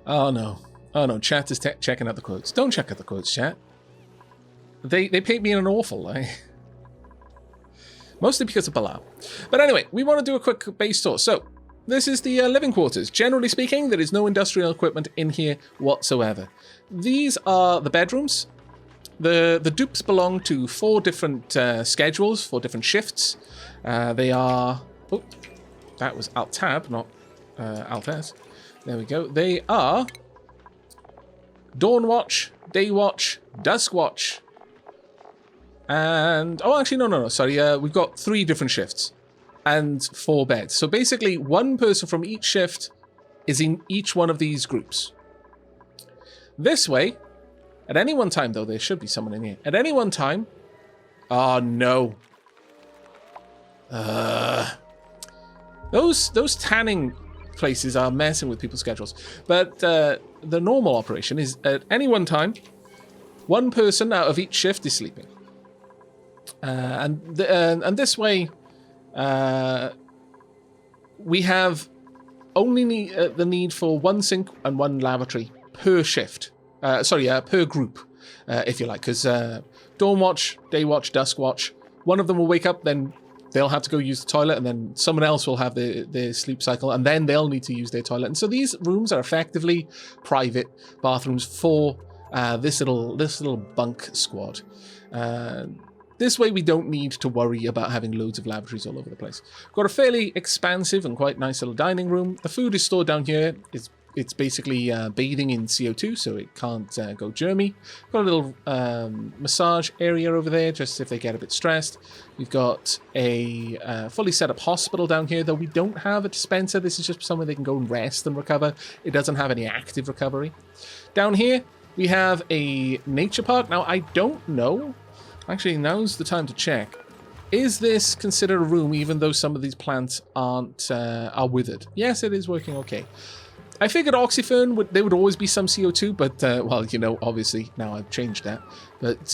Oh no. Oh no, chat is checking out the quotes. Don't check out the quotes, chat. They paint me in an awful light. Mostly because of Bilal. But anyway, we want to do a quick base tour. So, this is the living quarters. Generally speaking, there is no industrial equipment in here whatsoever. These are the bedrooms. The dupes belong to 4 different schedules, 4 different shifts. They are... Oh, that was Alt-Tab, not Alt-S. There we go. They are Dawn Watch, Day Watch, Dusk Watch, and... Oh, actually, no. Sorry, we've got 3 different shifts and 4 beds. So basically, 1 person from each shift is in each one of these groups. This way, at any one time, though, there should be someone in here. At any one time... Oh, no. Those tanning places are messing with people's schedules. But the normal operation is at any one time, 1 person out of each shift is sleeping. And this way, we have only the need for 1 sink and 1 lavatory per shift. Per group, if you like. Because Dawn Watch, Day Watch, Dusk Watch, one of them will wake up, then they'll have to go use the toilet, and then someone else will have their sleep cycle, and then they'll need to use their toilet. And so these rooms are effectively private bathrooms for this little bunk squad. This way we don't need to worry about having loads of lavatories all over the place. Got a fairly expansive and quite nice little dining room. The food is stored down here. It's basically bathing in CO2, so it can't go germy. Got a little massage area over there, just if they get a bit stressed. We've got a fully set up hospital down here, though we don't have a dispenser. This is just somewhere they can go and rest and recover. It doesn't have any active recovery. Down here, we have a nature park. Now, I don't know. Actually, now's the time to check. Is this considered a room, even though some of these plants are withered? Yes, it is working okay. I figured Oxyfern, there would always be some CO2, but, well, you know, obviously, now I've changed that. But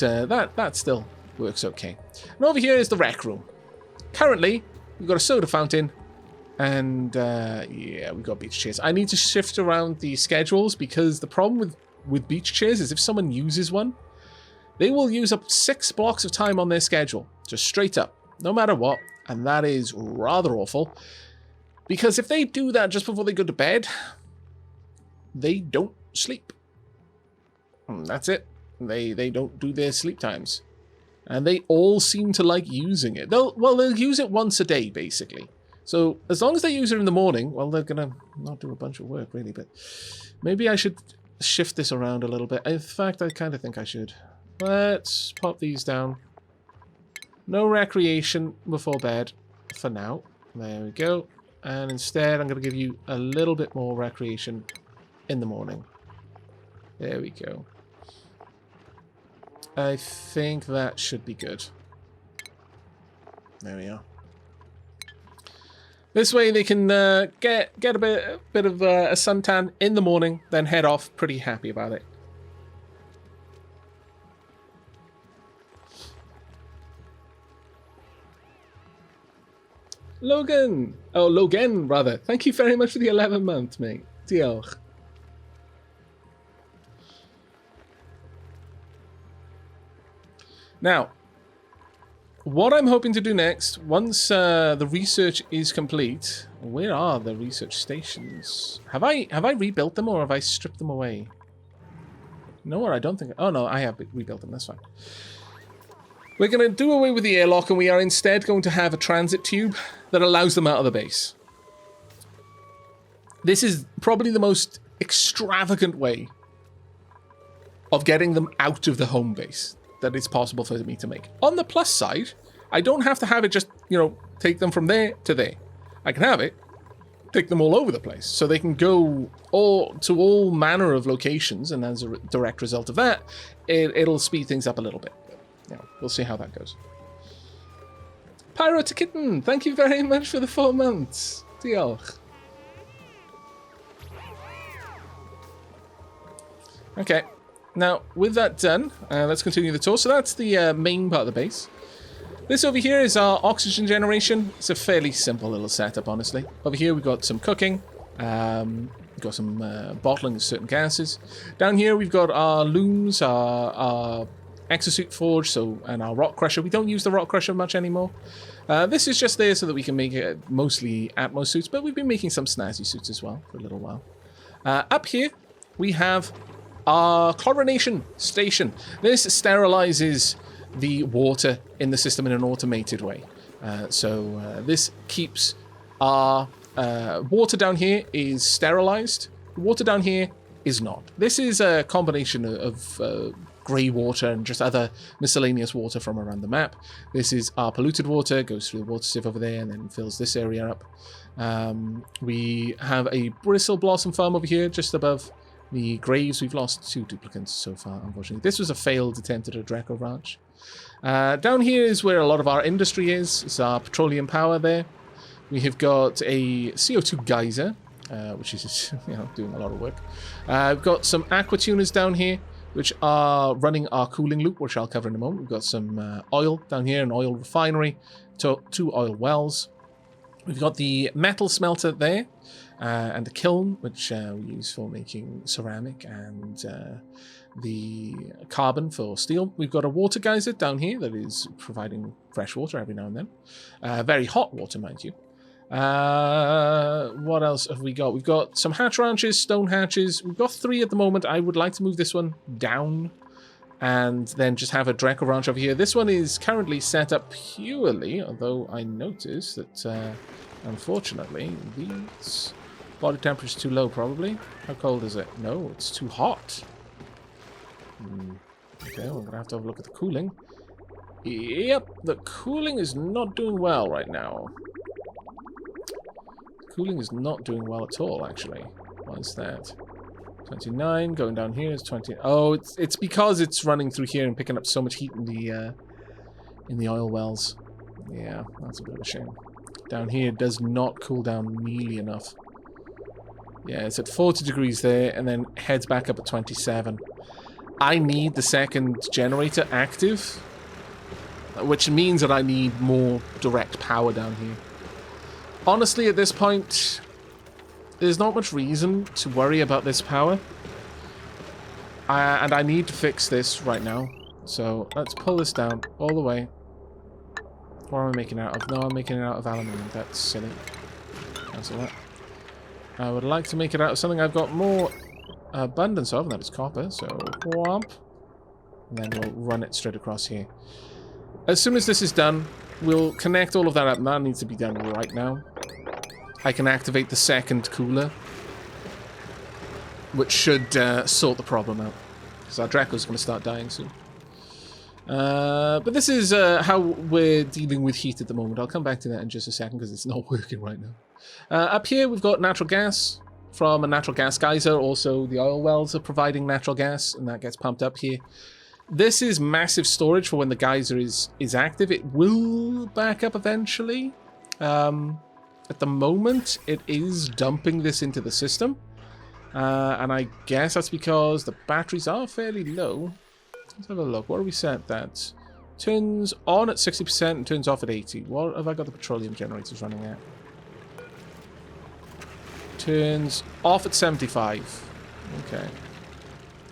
that still works okay. And over here is the rec room. Currently, we've got a soda fountain, and, yeah, we've got beach chairs. I need to shift around the schedules, because the problem with beach chairs is if someone uses one, they will use up 6 blocks of time on their schedule, just straight up, no matter what, and that is rather awful. Because if they do that just before they go to bed, they don't sleep. And that's it. They don't do their sleep times. And they all seem to like using it. They'll use it once a day, basically. So as long as they use it in the morning, well, they're going to not do a bunch of work, really. But maybe I should shift this around a little bit. In fact, I kind of think I should. Let's pop these down. No recreation before bed for now. There we go. And instead, I'm going to give you a little bit more recreation in the morning. There we go. I think that should be good. There we are. This way they can get a bit of a suntan in the morning, then head off pretty happy about it. Logan! Oh, Logan, rather. Thank you very much for the 11 month, mate. Diolch. Now, what I'm hoping to do next, once the research is complete... Where are the research stations? Have I rebuilt them, or have I stripped them away? No, or I don't think... Oh, no, I have rebuilt them. That's fine. We're going to do away with the airlock, and we are instead going to have a transit tube that allows them out of the base. This is probably the most extravagant way of getting them out of the home base that it's possible for me to make. On the plus side, I don't have to have it just, you know, take them from there to there. I can have it take them all over the place, so they can go to all manner of locations, and as a direct result of that, it'll speed things up a little bit. Yeah, we'll see how that goes. Pyro to Kitten, thank you very much for the 4 months. Diolch. Okay, now with that done, let's continue the tour. So that's the main part of the base. This over here is our oxygen generation. It's a fairly simple little setup, honestly. Over here we've got some cooking. We've got some bottling of certain gases. Down here we've got our looms, our exosuit forge, and our rock crusher. We don't use the rock crusher much anymore. This is just there so that we can make it mostly Atmos suits, but we've been making some snazzy suits as well for a little while. Up here we have our chlorination station. This sterilizes the water in the system in an automated way. This keeps our water down here is sterilized. Water down here is not. This is a combination of grey water and just other miscellaneous water from around the map. This is our polluted water, goes through the water sieve over there and then fills this area up. We have a bristle blossom farm over here just above the graves. We've lost 2 duplicants so far, unfortunately. This was a failed attempt at a Draco ranch. Down here is where a lot of our industry is. It's our petroleum power there. We have got a CO2 geyser, which is doing a lot of work. We've got some aqua tuners down here, which are running our cooling loop, which I'll cover in a moment. We've got some oil down here, an oil refinery, 2 oil wells. We've got the metal smelter there, and the kiln, which we use for making ceramic and the carbon for steel. We've got a water geyser down here that is providing fresh water every now and then. Very hot water, mind you. What else have we got? We've got some hatch ranches, stone hatches. We've got 3 at the moment. I would like to move this one down and then just have a Draco ranch over here. This one is currently set up purely, although I noticed that unfortunately these body temperature is too low probably. How cold is it? No, it's too hot. Okay, we're gonna have to have a look at the cooling. Yep, the cooling is not doing well right now. Cooling is not doing well at all, actually. What is that? 29, going down here is 20. Oh, it's because it's running through here and picking up so much heat in the oil wells. Yeah, that's a bit of a shame. Down here it does not cool down nearly enough. Yeah, it's at 40 degrees there and then heads back up at 27. I need the second generator active, which means that I need more direct power down here. Honestly, at this point, there's not much reason to worry about this power. And I need to fix this right now. So let's pull this down all the way. What am I making it out of? No, I'm making it out of aluminium. That's silly. Cancel that. I would like to make it out of something I've got more abundance of, and that is copper. So, whomp. And then we'll run it straight across here. As soon as this is done, we'll connect all of that up. That needs to be done right now. I can activate the second cooler, which should sort the problem out. Because our Draco's going to start dying soon. But this is how we're dealing with heat at the moment. I'll come back to that in just a second because it's not working right now. Up here we've got natural gas from a natural gas geyser. Also the oil wells are providing natural gas and that gets pumped up here. This is massive storage for when the geyser is active. It will back up eventually. At the moment, it is dumping this into the system. And I guess that's because the batteries are fairly low. Let's have a look. What are we set at? Turns on at 60% and turns off at 80%. What have I got the petroleum generators running at? Turns off at 75%. Okay.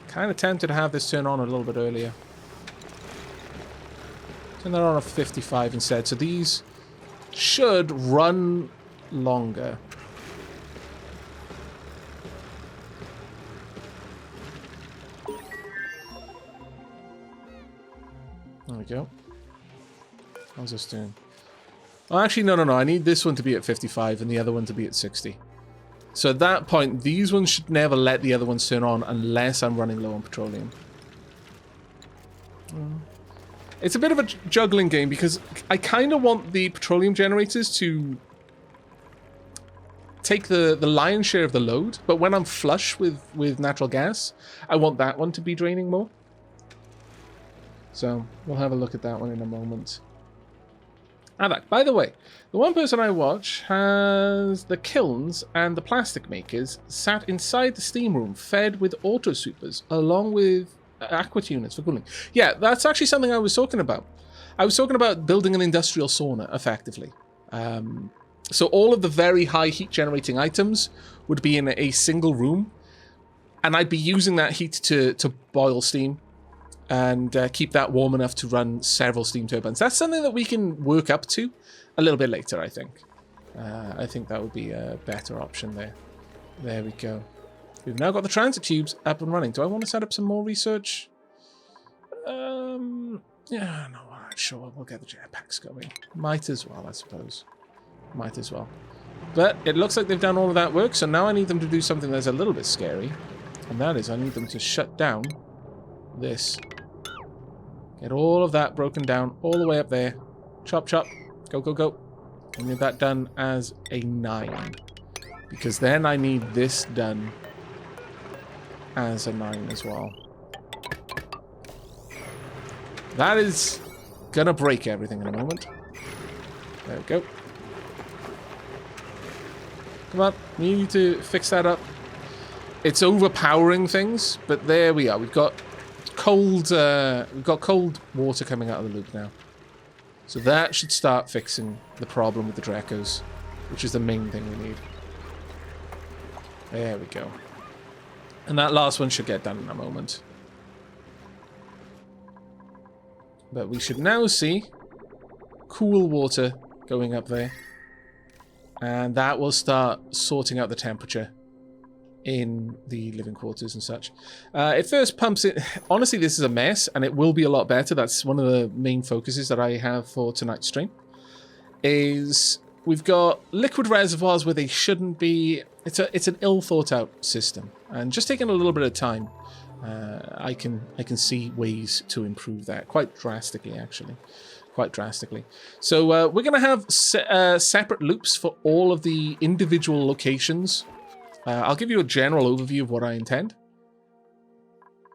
Kind of tempted to have this turn on a little bit earlier. Turn that on at 55 instead. So these should run longer. There we go. How's this doing? Oh, actually, no. I need this one to be at 55 and the other one to be at 60. So at that point, these ones should never let the other ones turn on unless I'm running low on petroleum. It's a bit of a juggling game because I kind of want the petroleum generators to take the lion's share of the load, but when I'm flush with natural gas, I want that one to be draining more. So we'll have a look at that one in a moment. Aavak, by the way, the one person I watch has the kilns and the plastic makers sat inside the steam room, fed with auto supers, along with aqua tuners for cooling. Yeah, that's actually something I was talking about. I was talking about building an industrial sauna, effectively. So all of the very high heat generating items would be in a single room, and I'd be using that heat to boil steam and keep that warm enough to run several steam turbines. That's something that we can work up to a little bit later, I think. I think that would be a better option there. There we go. We've now got the transit tubes up and running. Do I want to set up some more research? Yeah, no, all right, sure. We'll get the jetpacks going. Might as well, I suppose. Might as well. But it looks like they've done all of that work, so now I need them to do something that's a little bit scary. And that is, I need them to shut down this. Get all of that broken down all the way up there. Chop, chop. Go, go, go. And get that done as a 9. Because then I need this done as a 9 as well. That is gonna break everything in a moment. There we go. Come on, we need to fix that up. It's overpowering things, but there we are. We've got cold water coming out of the loop now. So that should start fixing the problem with the Dracos, which is the main thing we need. There we go. And that last one should get done in a moment. But we should now see cool water going up there. And that will start sorting out the temperature in the living quarters and such. It first pumps it. Honestly, this is a mess, and it will be a lot better. That's one of the main focuses that I have for tonight's stream. Is we've got liquid reservoirs where they shouldn't be. It's an ill thought out system, and just taking a little bit of time, I can see ways to improve that quite drastically, actually. Quite drastically. So we're going to have separate loops for all of the individual locations. I'll give you a general overview of what I intend.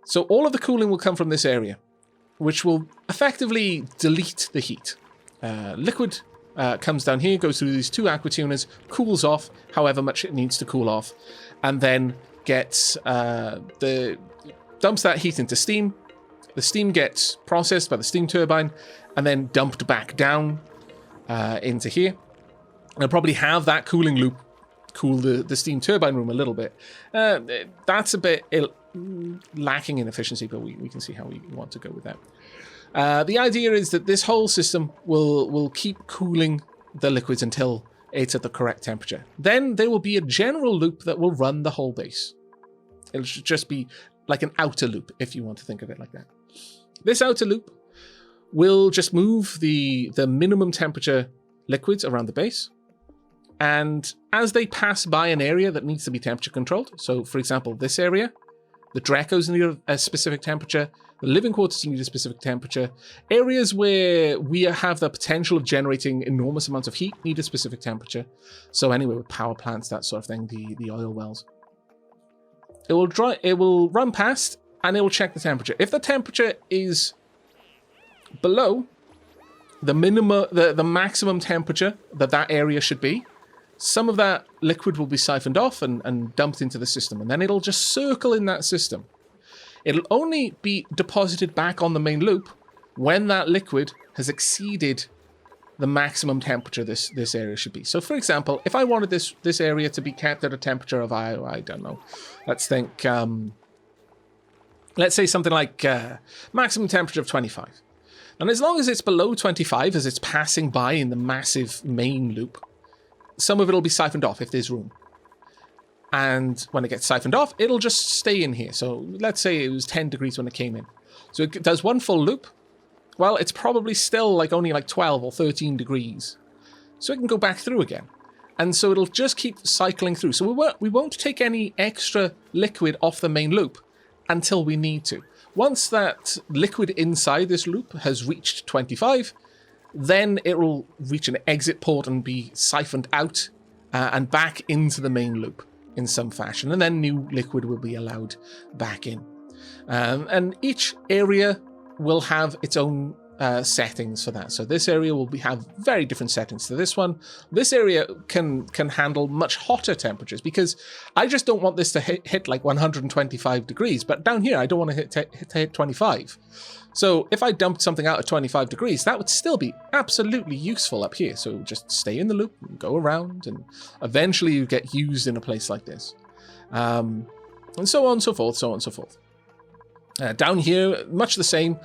So all of the cooling will come from this area, which will effectively delete the heat. Liquid comes down here, goes through these 2 aqua tuners, cools off however much it needs to cool off, and then gets dumps that heat into steam. The steam gets processed by the steam turbine and then dumped back down into here. And I'll probably have that cooling loop cool the steam turbine room a little bit. That's a bit lacking in efficiency, but we can see how we want to go with that. The idea is that this whole system will keep cooling the liquids until it's at the correct temperature. Then there will be a general loop that will run the whole base. It'll just be like an outer loop, if you want to think of it like that. This outer loop will just move the minimum temperature liquids around the base. And as they pass by an area that needs to be temperature controlled, so for example, this area, the Dracos need a specific temperature, the living quarters need a specific temperature, areas where we have the potential of generating enormous amounts of heat need a specific temperature. So anyway, with power plants, that sort of thing, the oil wells. It will run past and it will check the temperature. If the temperature is below the maximum temperature that area should be, some of that liquid will be siphoned off and dumped into the system, and then it'll just circle in that system. It'll only be deposited back on the main loop when that liquid has exceeded the maximum temperature this area should be. So for example, if I wanted this area to be kept at a temperature of, I don't know, let's think, let's say something like maximum temperature of 25. And as long as it's below 25 as it's passing by in the massive main loop, some of it will be siphoned off if there's room. And when it gets siphoned off, it'll just stay in here. So let's say it was 10 degrees when it came in. So it does one full loop. Well, it's probably still only 12 or 13 degrees. So it can go back through again. And so it'll just keep cycling through. So we won't take any extra liquid off the main loop until we need to. Once that liquid inside this loop has reached 25, then it will reach an exit port and be siphoned out and back into the main loop in some fashion. And then new liquid will be allowed back in. And each area will have its own settings for that. So this area will have very different settings to this one. This area can handle much hotter temperatures because I just don't want this to hit like 125 degrees. But down here, I don't want to hit 25. So if I dumped something out at 25 degrees, that would still be absolutely useful up here. So just stay in the loop, and go around, and eventually you get used in a place like this. And so on and so forth, so on and so forth. Down here, much the same.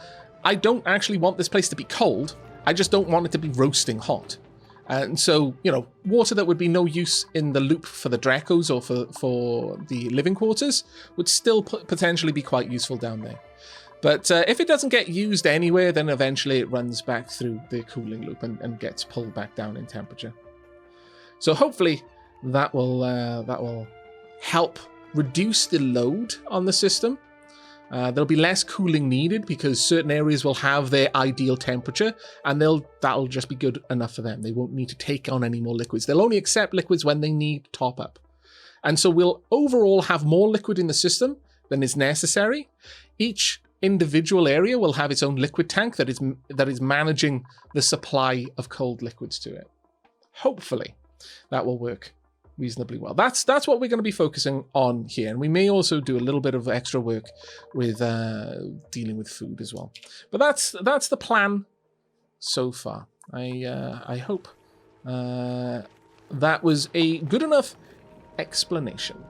I don't actually want this place to be cold. I just don't want it to be roasting hot. And so, you know, water that would be no use in the loop for the Dracos or for the living quarters would still potentially be quite useful down there. But if it doesn't get used anywhere, then eventually it runs back through the cooling loop and gets pulled back down in temperature. So hopefully that will help reduce the load on the system. There'll be less cooling needed because certain areas will have their ideal temperature, and that'll just be good enough for them. They won't need to take on any more liquids. They'll only accept liquids when they need top up. And so we'll overall have more liquid in the system than is necessary. Each individual area will have its own liquid tank that is managing the supply of cold liquids to it. Hopefully that will work reasonably well. That's what we're going to be focusing on here, and we may also do a little bit of extra work with dealing with food as well. But that's the plan so far. I hope that was a good enough explanation.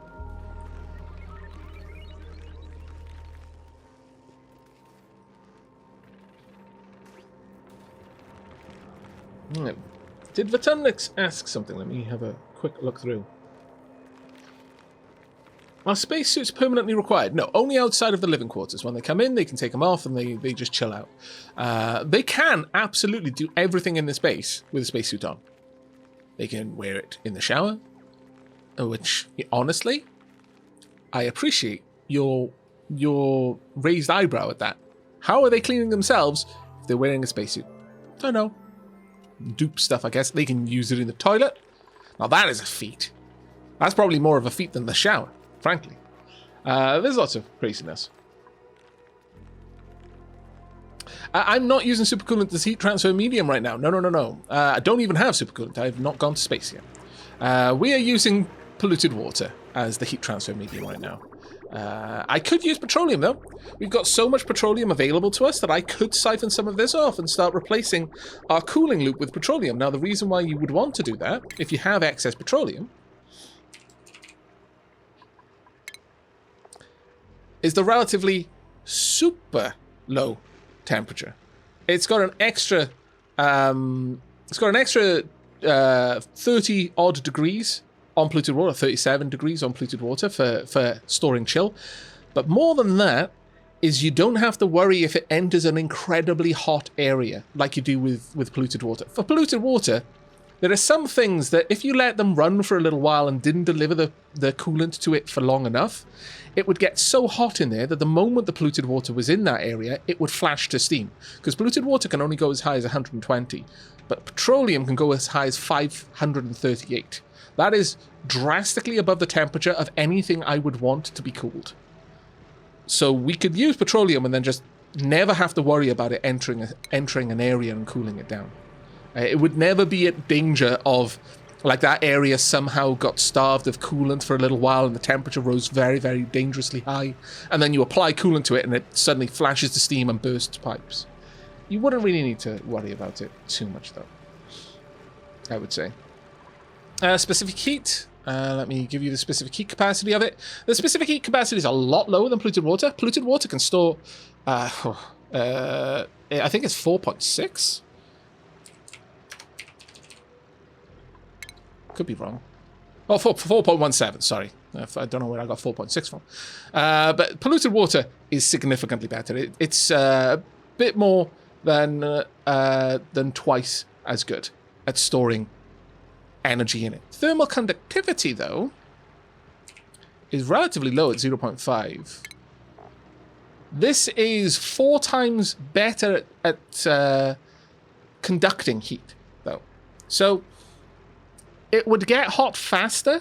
Did Vatumnix ask something? Let me have a quick look through. Are spacesuits permanently required? No, only outside of the living quarters. When they come in, they can take them off and they just chill out. They can absolutely do everything in this base with a spacesuit on. They can wear it in the shower, which, honestly, I appreciate your raised eyebrow at that. How are they cleaning themselves if they're wearing a spacesuit? Don't know. Dupe stuff, I guess. They can use it in the toilet. Now that is a feat. That's probably more of a feat than the shower, frankly. There's lots of craziness. I'm not using supercoolant as heat transfer medium right now. No. I don't even have supercoolant. I have not gone to space yet. We are using polluted water as the heat transfer medium right now. I could use petroleum, though. We've got so much petroleum available to us that I could siphon some of this off and start replacing our cooling loop with petroleum. Now, the reason why you would want to do that, if you have excess petroleum, is the relatively super low temperature. It's got an extra 30 odd degrees on polluted water, 37 degrees on polluted water for storing chill. But more than that is you don't have to worry if it enters an incredibly hot area like you do with polluted water. For polluted water, there are some things that if you let them run for a little while and didn't deliver the coolant to it for long enough, it would get so hot in there that the moment the polluted water was in that area, it would flash to steam. Because polluted water can only go as high as 120, but petroleum can go as high as 538. That is drastically above the temperature of anything I would want to be cooled. So we could use petroleum and then just never have to worry about it entering an area and cooling it down. It would never be at danger of, like, that area somehow got starved of coolant for a little while and the temperature rose very, very dangerously high, and then you apply coolant to it and it suddenly flashes to steam and bursts pipes. You wouldn't really need to worry about it too much, though, I would say. Specific heat. Let me give you the specific heat capacity of it. The specific heat capacity is a lot lower than polluted water. Polluted water can store, I think it's 4.6. Could be wrong. Oh, 4.17, sorry. I don't know where I got 4.6 from. But polluted water is significantly better. It's a bit more than twice as good at storing energy in it. Thermal conductivity, though, is relatively low at 0.5. This is 4 times better at conducting heat, though. So it would get hot faster,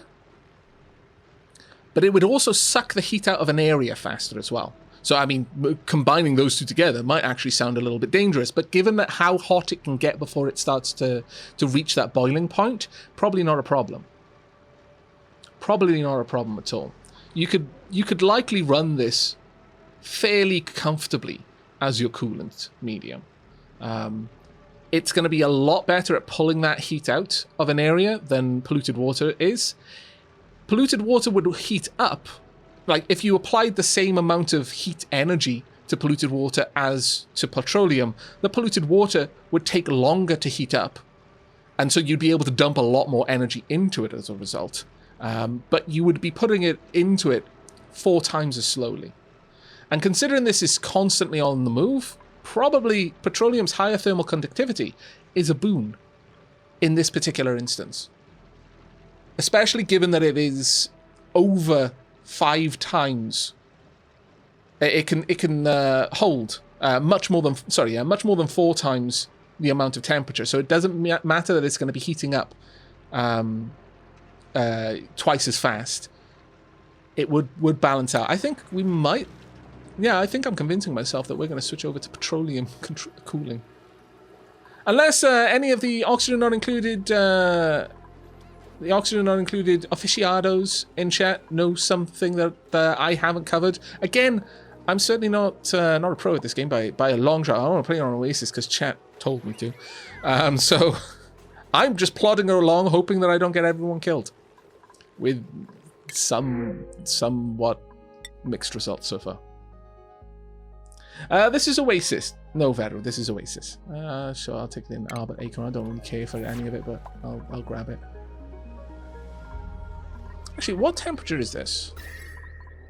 but it would also suck the heat out of an area faster as well. So, I mean, combining those two together might actually sound a little bit dangerous, but given that how hot it can get before it starts to reach that boiling point, probably not a problem. Probably not a problem at all. You could likely run this fairly comfortably as your coolant medium. It's going to be a lot better at pulling that heat out of an area than polluted water is. Polluted water would heat up. Like, if you applied the same amount of heat energy to polluted water as to petroleum, the polluted water would take longer to heat up. And so you'd be able to dump a lot more energy into it as a result. But you would be putting it into it 4 times as slowly. And considering this is constantly on the move, probably petroleum's higher thermal conductivity is a boon in this particular instance. Especially given that it is over 5 times. It can hold much more than 4 times the amount of temperature. So it doesn't matter that it's going to be heating up twice as fast. It would balance out. I think we might. Yeah, I think I'm convincing myself that we're going to switch over to petroleum cooling, unless any of the oxygen not included. The oxygen not included aficionados in chat know something that I haven't covered. Again, I'm certainly not a pro at this game by a long shot. I want to play on Oasis because chat told me to. So I'm just plodding along, hoping that I don't get everyone killed. With somewhat mixed results so far. This is Oasis. No, Vero, this is Oasis. Sure, I'll take the Albert Acorn. I don't really care for any of it, but I'll grab it. Actually, what temperature is this?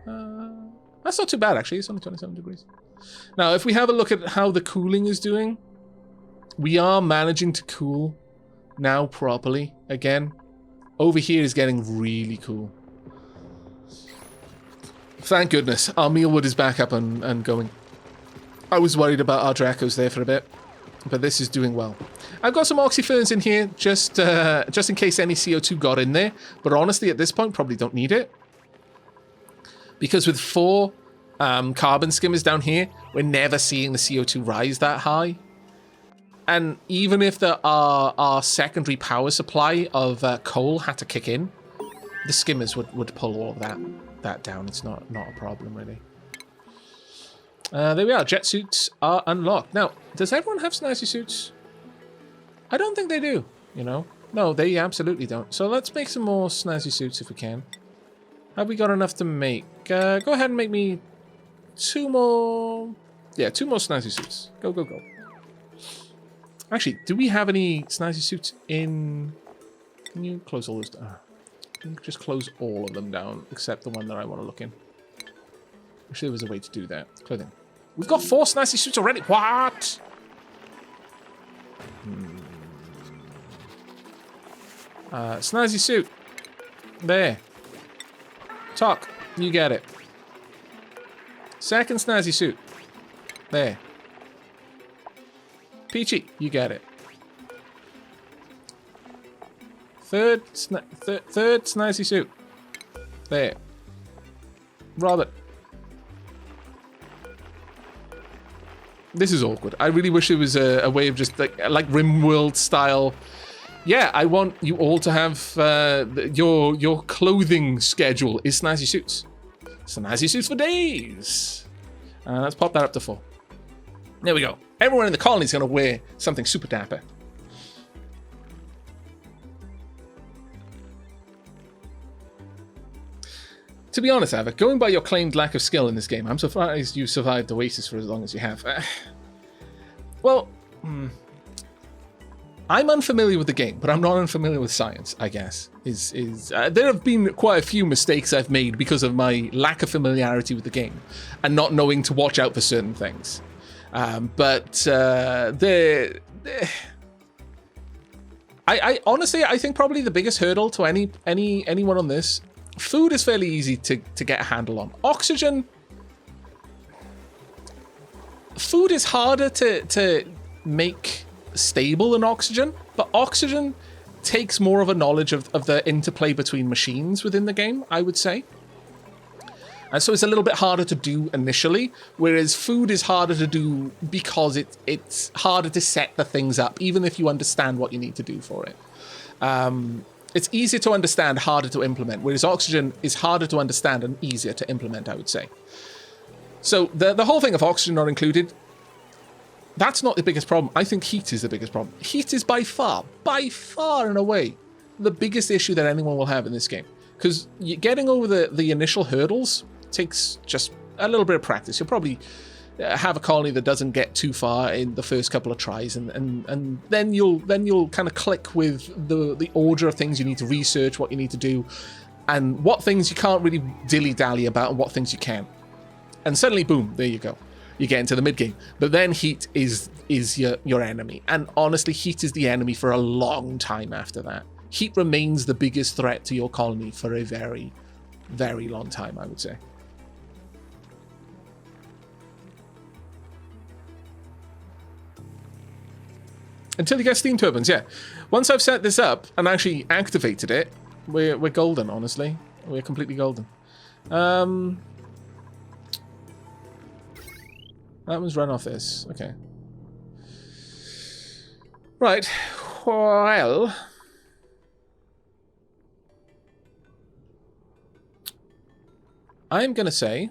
That's not too bad, actually. It's only 27 degrees. Now, if we have a look at how the cooling is doing, we are managing to cool now properly again. Over here is getting really cool. Thank goodness. Our mealwood is back up and going. I was worried about our Dracos there for a bit, but this is doing well. I've got some oxyferns in here just in case any CO2 got in there, but honestly at this point probably don't need it. Because with 4 carbon skimmers down here, we're never seeing the CO2 rise that high. And even if our secondary power supply of coal had to kick in, the skimmers would pull all of that down. It's not a problem, really. There we are. Jet suits are unlocked. Now, does everyone have snazzy suits? I don't think they do, you know. No, they absolutely don't. So let's make some more snazzy suits if we can. Have we got enough to make? Go ahead and make me 2 more... Yeah, 2 more snazzy suits. Go, go, go. Actually, do we have any snazzy suits in... Can you close all those down? Can you just close all of them down, except the one that I want to look in? Wish there was a way to do that. Clothing. We've got 4 snazzy suits already. What? Snazzy suit. There. Talk. You get it. Second snazzy suit. There. Peachy. You get it. Third snazzy suit. There. Robert. This is awkward. I really wish there was a way of just like RimWorld style. Yeah, I want you all to have your clothing schedule is snazzy suits. Snazzy suits for days. Let's pop that up to 4. There we go. Everyone in the colony is going to wear something super dapper. To be honest, Aavak, going by your claimed lack of skill in this game, I'm surprised you survived Oasis for as long as you have. I'm unfamiliar with the game, but I'm not unfamiliar with science, I guess. There have been quite a few mistakes I've made because of my lack of familiarity with the game and not knowing to watch out for certain things. I honestly, I think probably the biggest hurdle to anyone on this, food is fairly easy to get a handle on. Oxygen, food is harder to make stable than oxygen, but oxygen takes more of a knowledge of the interplay between machines within the game, I would say. And so it's a little bit harder to do initially, whereas food is harder to do because it's harder to set the things up, even if you understand what you need to do for it. It's easier to understand, harder to implement, whereas oxygen is harder to understand and easier to implement, I would say. So the whole thing of oxygen not included, that's not the biggest problem. I think heat is the biggest problem. Heat is by far and away, the biggest issue that anyone will have in this game. Because getting over the initial hurdles takes just a little bit of practice. You'll probably have a colony that doesn't get too far in the first couple of tries, and then you'll kind of click with the order of things you need to research, what you need to do, and what things you can't really dilly-dally about and what things you can. And suddenly, boom, there you go. You get into the mid-game. But then heat is your enemy. And honestly, heat is the enemy for a long time after that. Heat remains the biggest threat to your colony for a very, very long time, I would say. Until you get steam turbines, yeah. Once I've set this up and actually activated it, we're golden, honestly. We're completely golden. That one's run off this. Okay. Right. Well, I'm going to say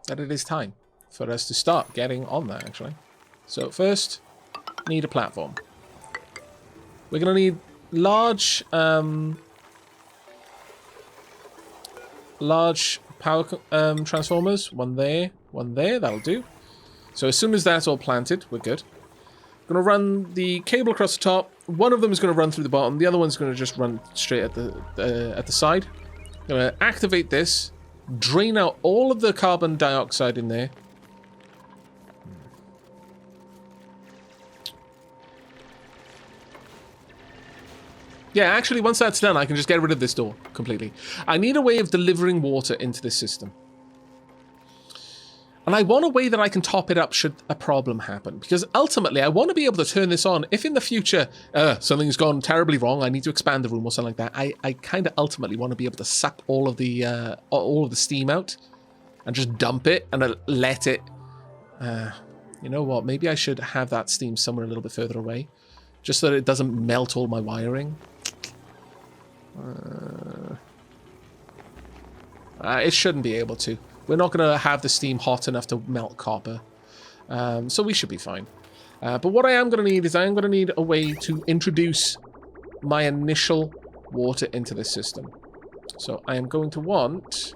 that it is time for us to start getting on that, actually. So first, need a platform. We're going to need large power transformers. One there, that'll do. So as soon as that's all planted, we're good. Going to run the cable across the top. One of them is going to run through the bottom. The other one's going to just run straight at the side. Going to activate this. Drain out all of the carbon dioxide in there. Yeah, actually, once that's done, I can just get rid of this door completely. I need a way of delivering water into this system. And I want a way that I can top it up should a problem happen. Because ultimately, I want to be able to turn this on. If in the future, something's gone terribly wrong, I need to expand the room or something like that, I kind of ultimately want to be able to suck all of the steam out and just dump it and let it... you know what? Maybe I should have that steam somewhere a little bit further away. Just so that it doesn't melt all my wiring. It shouldn't be able to. We're not going to have the steam hot enough to melt copper. So we should be fine. But what I am going to need is I am going to need a way to introduce my initial water into this system. So I am going to want...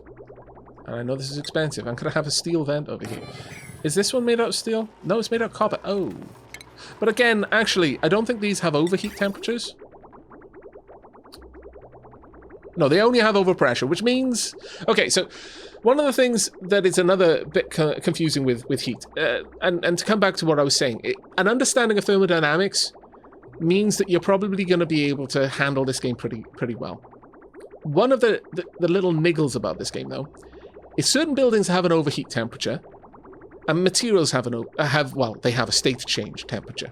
And I know this is expensive. I'm going to have a steel vent over here. Is this one made out of steel? No, it's made out of copper. Oh. But again, actually, I don't think these have overheat temperatures. No, they only have overpressure, which means... Okay, so one of the things that is another bit confusing with heat, and to come back to what I was saying, an understanding of thermodynamics means that you're probably going to be able to handle this game pretty well. One of the little niggles about this game, though, is certain buildings have an overheat temperature, and materials have a state change temperature.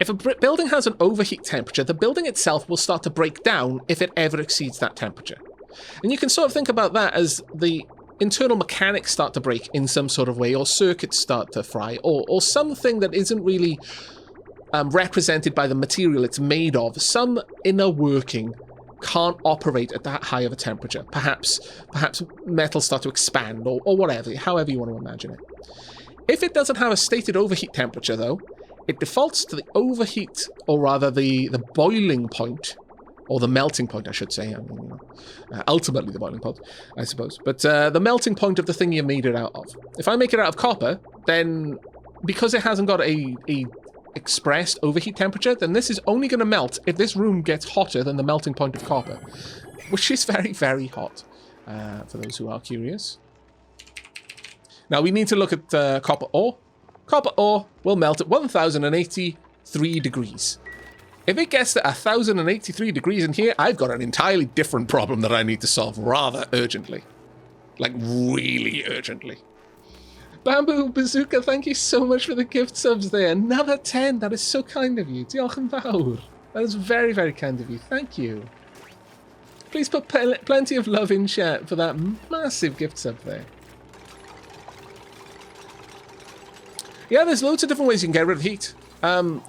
If a building has an overheat temperature, the building itself will start to break down if it ever exceeds that temperature. And you can sort of think about that as the internal mechanics start to break in some sort of way, or circuits start to fry, or something that isn't really represented by the material it's made of. Some inner working can't operate at that high of a temperature. Perhaps metals start to expand, or whatever, however you want to imagine it. If it doesn't have a stated overheat temperature, though, it defaults to the overheat, or rather the boiling point, or the melting point, I should say. I mean, ultimately the boiling point, I suppose. But the melting point of the thing you made it out of. If I make it out of copper, then because it hasn't got a expressed overheat temperature, then this is only going to melt if this room gets hotter than the melting point of copper, which is very, very hot, for those who are curious. Now, we need to look at copper ore. Copper ore will melt at 1083 degrees. If it gets to 1083 degrees in here, I've got an entirely different problem that I need to solve rather urgently. Like, really urgently. Bamboo Bazooka, thank you so much for the gift subs there. Another 10, that is so kind of you. Diolch yn fawr. That is very, very kind of you. Thank you. Please put plenty of love in chat for that massive gift sub there. Yeah, there's loads of different ways you can get rid of heat.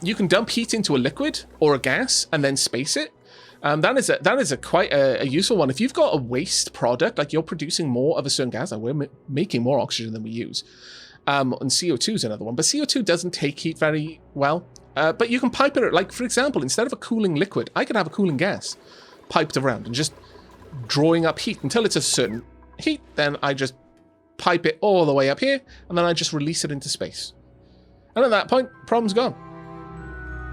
You can dump heat into a liquid or a gas and then space it. That is quite a useful one. If you've got a waste product, like you're producing more of a certain gas, like we're making more oxygen than we use. And CO2 is another one, but CO2 doesn't take heat very well. But you can pipe it, like for example, instead of a cooling liquid, I could have a cooling gas piped around and just drawing up heat until it's a certain heat. Then I just pipe it all the way up here, and then I just release it into space. And at that point, problem's gone.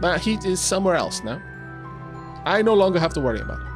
That heat is somewhere else now. I no longer have to worry about it.